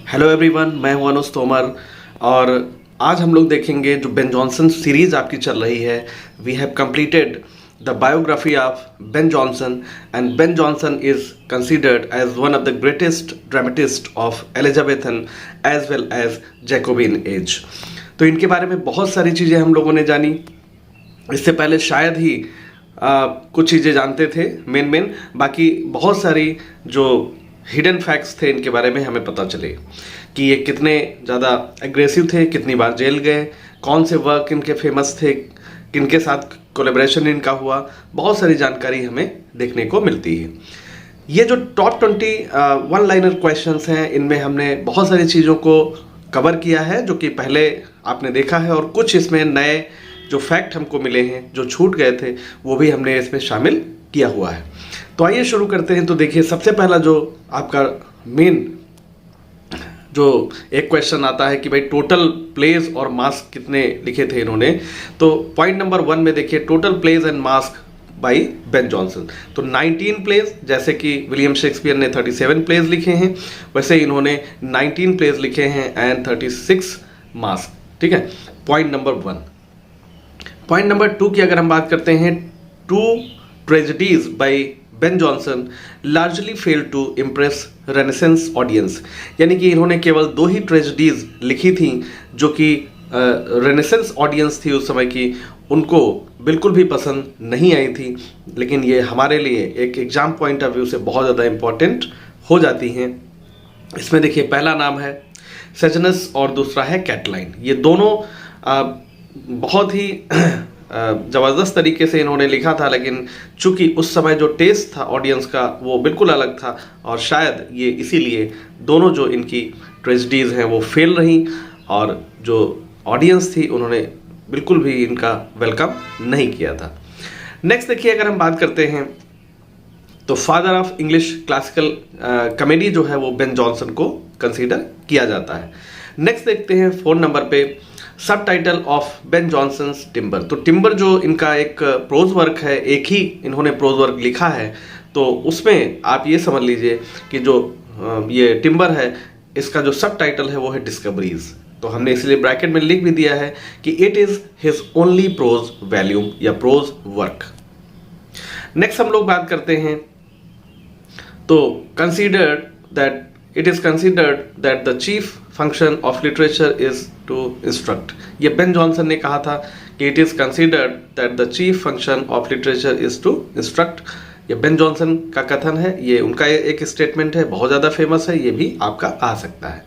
Hello everyone, मैं हूं अनुज तोमर और आज हम लोग देखेंगे जो बेन जॉनसन सीरीज आपकी चल रही है। We have completed the biography of Ben Jonson and Ben Jonson is considered as one of the greatest dramatist of Elizabethan as well as Jacobean age. तो इनके बारे में बहुत सारी चीज़ें हम लोगों ने जानी। इससे पहले शायद ही कुछ चीज़ें जानते थे मेन बाकी बहुत सारी जो हिडन फैक्ट्स थे इनके बारे में हमें पता चले कि ये कितने ज़्यादा एग्रेसिव थे, कितनी बार जेल गए, कौन से वर्क इनके फेमस थे, किनके साथ कोलेब्रेशन इनका हुआ। बहुत सारी जानकारी हमें देखने को मिलती है। ये जो टॉप 20 वन लाइनर क्वेश्चंस हैं, इनमें हमने बहुत सारी चीज़ों को कवर किया है जो कि पहले आपने देखा है, और कुछ इसमें नए जो फैक्ट हमको मिले हैं जो छूट गए थे वो भी हमने इसमें शामिल किया हुआ है। तो आइए शुरू करते हैं। तो देखिए, सबसे पहला जो आपका मेन जो एक क्वेश्चन आता है कि भाई टोटल प्लेज और मास्क कितने लिखे थे इन्होंने। तो पॉइंट नंबर 1 में देखिए, total plays and mask by Ben Johnson. तो 19 प्लेज, जैसे कि विलियम शेक्सपियर ने 37 प्लेज लिखे हैं, वैसे इन्होंने 19 प्लेज लिखे हैं एंड 36 मास्क। ठीक है, पॉइंट नंबर 1। पॉइंट नंबर 2 की अगर हम बात करते हैं, 2 tragedies by Ben Jonson largely fail to impress Renaissance audience. यानी कि इन्होंने केवल 2 ही ट्रेजेडीज लिखी थी जो कि रेनेसेंस ऑडियंस थी उस समय की, उनको बिल्कुल भी पसंद नहीं आई थी। लेकिन ये हमारे लिए एक एग्जाम पॉइंट ऑफ व्यू से बहुत ज़्यादा इम्पॉर्टेंट हो जाती हैं। इसमें देखिए, पहला नाम है सेजनस और दूसरा है कैटलाइन। ये दोनों बहुत ही ज़बरदस्त तरीके से इन्होंने लिखा था, लेकिन चूंकि उस समय जो टेस्ट था ऑडियंस का वो बिल्कुल अलग था, और शायद ये इसीलिए दोनों जो इनकी ट्रेजेडीज़ हैं वो फेल रही, और जो ऑडियंस थी उन्होंने बिल्कुल भी इनका वेलकम नहीं किया था। नेक्स्ट देखिए, अगर हम बात करते हैं तो father of English classical comedy जो है वो बेन जॉनसन को कंसीडर किया जाता है। नेक्स्ट देखते हैं 4 नंबर पे, सब title of Ben Jonson's Timber. तो टिम्बर जो इनका एक प्रोज वर्क है, एक ही इन्होंने प्रोज वर्क लिखा है, तो उसमें आप ये समझ लीजिए कि जो ये टिम्बर है इसका जो सब टाइटल है वो है डिस्कवरीज। तो हमने इसलिए ब्रैकेट में लिख भी दिया है कि it is his only prose volume या प्रोज वर्क। नेक्स्ट हम लोग बात करते हैं, तो considered that it is considered that the chief function of literature is to instruct। ये बेन जॉनसन ने कहा था कि it is considered that the chief function of literature is to instruct। ये बेन जॉनसन का कथन है, ये उनका एक स्टेटमेंट है, बहुत ज़्यादा फेमस है, ये भी आपका आ सकता है।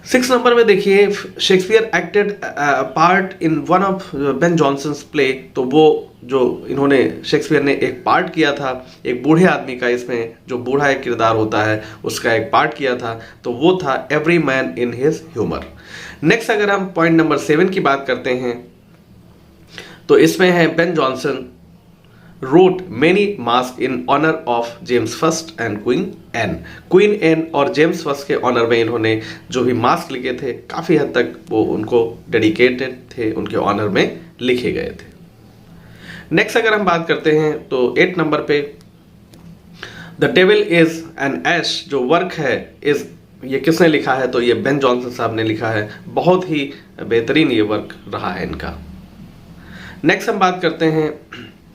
6 नंबर में देखिए, Shakespeare acted part in one of Ben Jonson's play. तो वो जो इन्होंने शेक्सपियर ने एक पार्ट किया था, एक बूढ़े आदमी का, इसमें जो बूढ़ा एक किरदार होता है उसका एक पार्ट किया था, तो वो था every man in his humour. Next अगर हम पॉइंट नंबर 7 की बात करते हैं, तो इसमें है Ben Jonson wrote many masks in honor of James I and Queen Anne। Queen Anne और जेम्स फर्स्ट के ऑनर में इन्होंने जो भी मास्क लिखे थे, काफ़ी हद तक वो उनको डेडिकेटेड थे, उनके ऑनर में लिखे गए थे। नेक्स्ट अगर हम बात करते हैं तो 8 नंबर पे, द डेविल इज एन ऐश जो वर्क है इज, ये किसने लिखा है? तो ये बेन जॉनसन साहब ने लिखा है। बहुत ही बेहतरीन ये वर्क रहा है इनका। नेक्स्ट हम बात करते हैं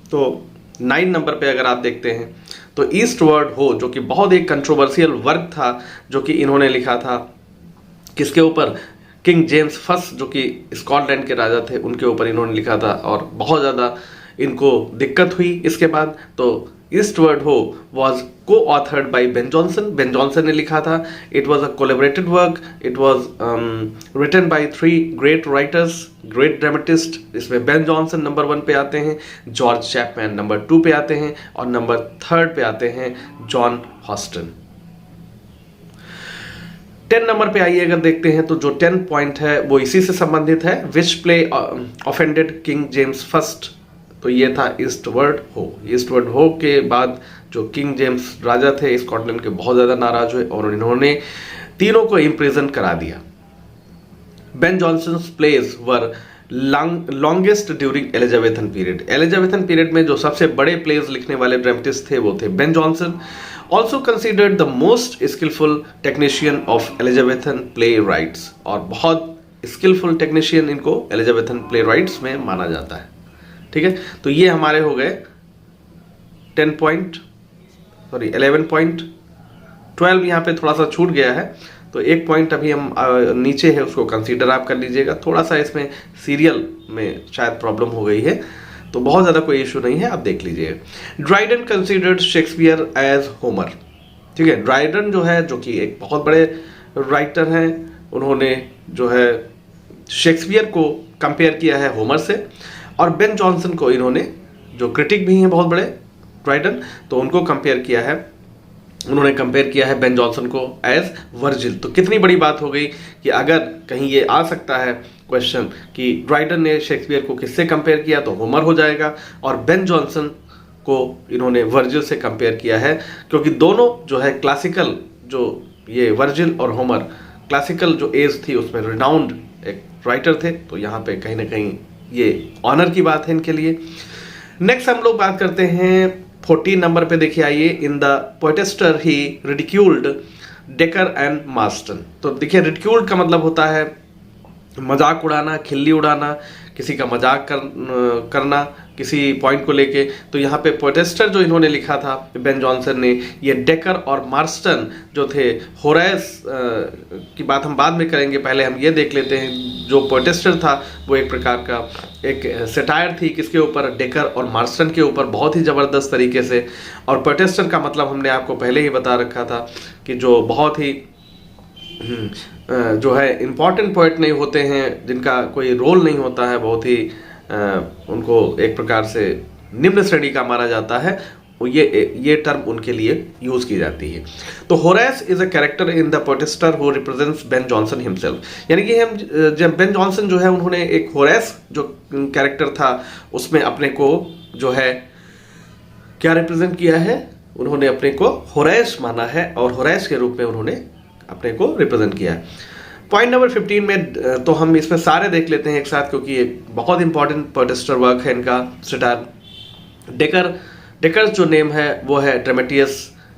तो 9 नंबर पे अगर आप देखते हैं तो ईस्टवर्ड हो, जो कि बहुत एक कंट्रोवर्शियल वर्क था, जो कि इन्होंने लिखा था किसके ऊपर? किंग जेम्स फर्स्ट जो कि स्कॉटलैंड के राजा थे, उनके ऊपर इन्होंने लिखा था, और बहुत ज़्यादा इनको दिक्कत हुई इसके बाद। तो eastward Ho was coauthored by Ben Jonson. Ben Jonson ने लिखा था। It was a collaborated work. It was written by 3 great writers, great dramatist. इसमें बेन जॉनसन नंबर 1 पे आते हैं, जॉर्ज चैपमैन नंबर 2 पे आते हैं, और नंबर 3 पे आते हैं जॉन हॉस्टन। 10 नंबर पे आइए अगर देखते हैं तो जो 10 पॉइंट है वो इसी से संबंधित है। Which play offended king James first? तो ये था ईस्टवर्ड हो। ईस्टवर्ड हो के बाद जो किंग जेम्स राजा थे स्कॉटलैंड के, बहुत ज़्यादा नाराज हुए और इन्होंने तीनों को इम्प्रिजन करा दिया। Ben Jonson's plays were longest during Elizabethan period. Elizabethan period में जो सबसे बड़े प्लेज लिखने वाले ड्रामेटिस्ट थे वो थे Ben Jonson, also considered the most skilful technician of Elizabethan playwrights, और बहुत स्किलफुल टेक्नीशियन इनको एलिजाबेथन प्ले राइट्स में माना जाता है। ठीक है, तो ये हमारे हो गए 11 पॉइंट। 12 यहाँ पे थोड़ा सा छूट गया है, तो एक पॉइंट अभी हम नीचे है उसको कंसीडर आप कर लीजिएगा। थोड़ा सा इसमें सीरियल में शायद प्रॉब्लम हो गई है, तो बहुत ज़्यादा कोई इशू नहीं है, आप देख लीजिएगा। Dryden considered Shakespeare as Homer. ठीक है, ड्राइडन जो है, जो कि एक बहुत बड़े राइटर हैं, उन्होंने जो है शेक्सपियर को कंपेयर किया है होमर से, और बेन जॉनसन को इन्होंने, जो क्रिटिक भी हैं बहुत बड़े ड्राइडन, तो उनको कंपेयर किया है, उन्होंने कंपेयर किया है बेन जॉनसन को एज वर्जिल। तो कितनी बड़ी बात हो गई कि अगर कहीं ये आ सकता है क्वेश्चन कि ड्राइडन ने शेक्सपियर को किससे कंपेयर किया, तो होमर हो जाएगा, और बेन जॉनसन को इन्होंने वर्जिल से कंपेयर किया है, क्योंकि दोनों जो है क्लासिकल, जो ये वर्जिल और होमर क्लासिकल जो एज थी उसमें रिनाउंड एक राइटर थे, तो यहाँ पे कहीं ना कहीं ये ऑनर की बात है इनके लिए। नेक्स्ट हम लोग बात करते हैं 14 नंबर पे, देखिए आइए। In the Poetaster he ridiculed Dekker and Marston. तो देखिए रिडिक्यूल्ड का मतलब होता है मजाक उड़ाना, खिल्ली उड़ाना, किसी का मजाक करना किसी पॉइंट को लेके। तो यहाँ पे पोएटेस्टर जो इन्होंने लिखा था बेन जॉनसन ने, ये डेकर और मार्स्टन जो थे, होरेस की बात हम बाद में करेंगे, पहले हम ये देख लेते हैं। जो पोएटेस्टर था वो एक प्रकार का एक सेटायर थी, किसके ऊपर? डेकर और मार्स्टन के ऊपर, बहुत ही ज़बरदस्त तरीके से। और पोएटेस्टर का मतलब हमने आपको पहले ही बता रखा था कि जो बहुत ही जो है इम्पॉर्टेंट पोएट नहीं होते हैं, जिनका कोई रोल नहीं होता है, बहुत ही उनको एक प्रकार से निम्न श्रेणी का माना जाता है, ये टर्म उनके लिए यूज की जाती है। तो Horace is a character in the Poetaster who represents Ben Jonson himself. यानी कि हम जब बेन जॉनसन जो है, उन्होंने एक होरेस जो कैरेक्टर था उसमें अपने को जो है क्या रिप्रेजेंट किया है, उन्होंने अपने को होरेस माना है, और होरेस के रूप में उन्होंने अपने को रिप्रेजेंट किया है। पॉइंट नंबर 15 में तो हम इसमें सारे देख लेते हैं एक साथ, क्योंकि एक बहुत इंपॉर्टेंट पोएटेस्टर वर्क है इनका, सेटायर। डेकर जो नेम है वो है ड्रामेटियस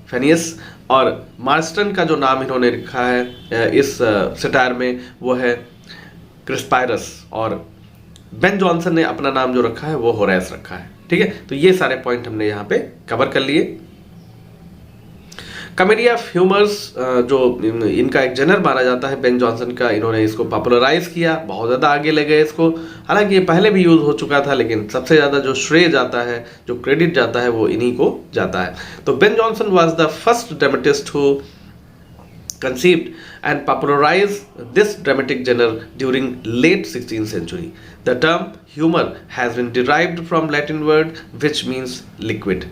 फेनियस, और मार्स्टन का जो नाम इन्होंने लिखा है इस सेटायर में वो है क्रिस्पायरस, और बेन जॉनसन ने अपना नाम जो रखा है वो होरेस रखा है। ठीक है, तो ये सारे पॉइंट हमने यहाँ पे कवर कर लिए। कॉमेडी ऑफ ह्यूमर्स जो इनका एक जनर माना जाता है बेन जॉनसन का, इन्होंने इसको पॉपुलराइज किया, बहुत ज़्यादा आगे ले गए इसको। हालांकि ये पहले भी यूज़ हो चुका था, लेकिन सबसे ज़्यादा जो श्रेय जाता है, जो क्रेडिट जाता है, वो इन्हीं को जाता है। तो Ben Jonson was the first dramatist who conceived and popularized this dramatic genre during late 16th century. The term humor has been derived from Latin word which means liquid.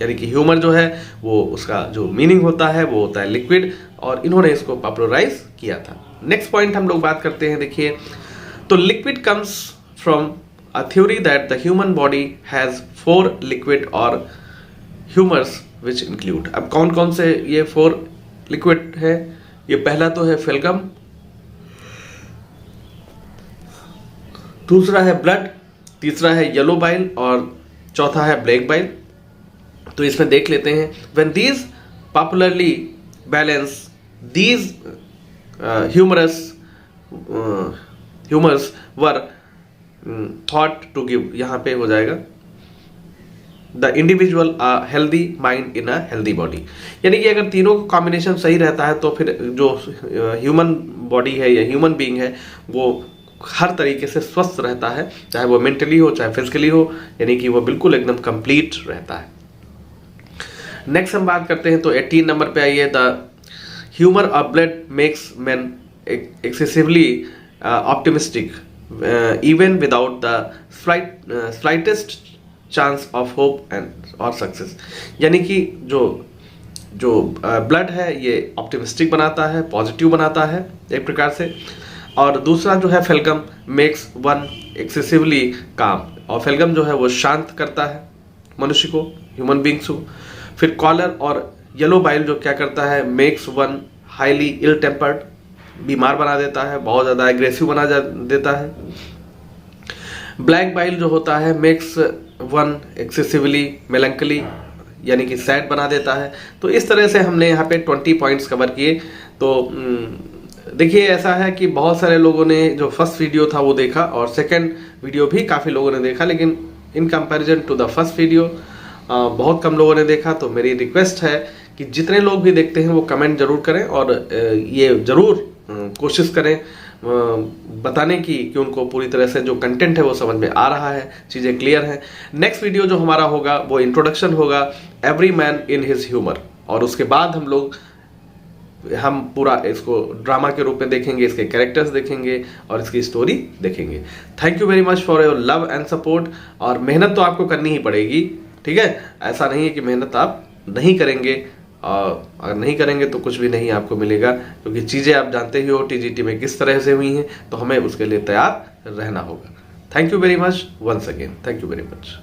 यानी कि ह्यूमर जो है वो उसका जो मीनिंग होता है वो होता है लिक्विड, और इन्होंने इसको पॉपुलराइज किया था। नेक्स्ट पॉइंट हम लोग बात करते हैं, देखिए। तो liquid comes from a theory that the human body has 4 liquid और ह्यूमर्स विच इंक्लूड। अब कौन कौन से ये 4 लिक्विड है? ये पहला तो है फेलगम, दूसरा है ब्लड, तीसरा है येलो बाइल, और चौथा है ब्लैक बाइल। तो इसमें देख लेते हैं। When these popularly balance these humours were thought to give, यहाँ पे हो जाएगा the individual a healthy mind in a healthy body. यानी कि अगर तीनों का कॉम्बिनेशन सही रहता है तो फिर जो ह्यूमन बॉडी है या ह्यूमन बीइंग है वो हर तरीके से स्वस्थ रहता है, चाहे वो मेंटली हो चाहे फिजिकली हो, यानी कि वो बिल्कुल एकदम कंप्लीट रहता है। नेक्स्ट हम बात करते हैं, तो 18 नंबर पे आइए। The humour of blood makes man excessively optimistic even without the slightest chance of hope and और सक्सेस। यानी कि जो ब्लड है ये ऑप्टिमिस्टिक बनाता है, पॉजिटिव बनाता है एक प्रकार से। और दूसरा जो है फेलगम मेक्स वन एक्सेसिवली काम, और फेलगम जो है वो शांत करता है मनुष्य को, ह्यूमन बींग्स को। फिर कॉलर और येलो बाइल जो क्या करता है, मेक्स वन हाईली इल टेम्पर्ड, बीमार बना देता है, बहुत ज़्यादा एग्रेसिव बना देता है। ब्लैक बाइल जो होता है मेक्स वन एक्सेसिवली मेलंकली, यानी कि सैड बना देता है। तो इस तरह से हमने यहाँ पे 20 पॉइंट्स कवर किए। तो देखिए ऐसा है कि बहुत सारे लोगों ने जो फर्स्ट वीडियो था वो देखा और सेकंड वीडियो भी काफ़ी लोगों ने देखा, लेकिन in comparison to the first video बहुत कम लोगों ने देखा। तो मेरी रिक्वेस्ट है कि जितने लोग भी देखते हैं वो कमेंट जरूर करें और ये ज़रूर कोशिश करें बताने की कि उनको पूरी तरह से जो कंटेंट है वो समझ में आ रहा है, चीज़ें क्लियर हैं। नेक्स्ट वीडियो जो हमारा होगा वो इंट्रोडक्शन होगा every man in his humour, और उसके बाद हम पूरा इसको ड्रामा के रूप में देखेंगे, इसके कैरेक्टर्स देखेंगे और इसकी स्टोरी देखेंगे। Thank you very much for your love and support. और मेहनत तो आपको करनी ही पड़ेगी, ठीक है, ऐसा नहीं है कि मेहनत आप नहीं करेंगे, और अगर नहीं करेंगे तो कुछ भी नहीं आपको मिलेगा, क्योंकि चीज़ें आप जानते ही हो टीजीटी में किस तरह से हुई हैं, तो हमें उसके लिए तैयार रहना होगा। Thank you very much once again, thank you very much.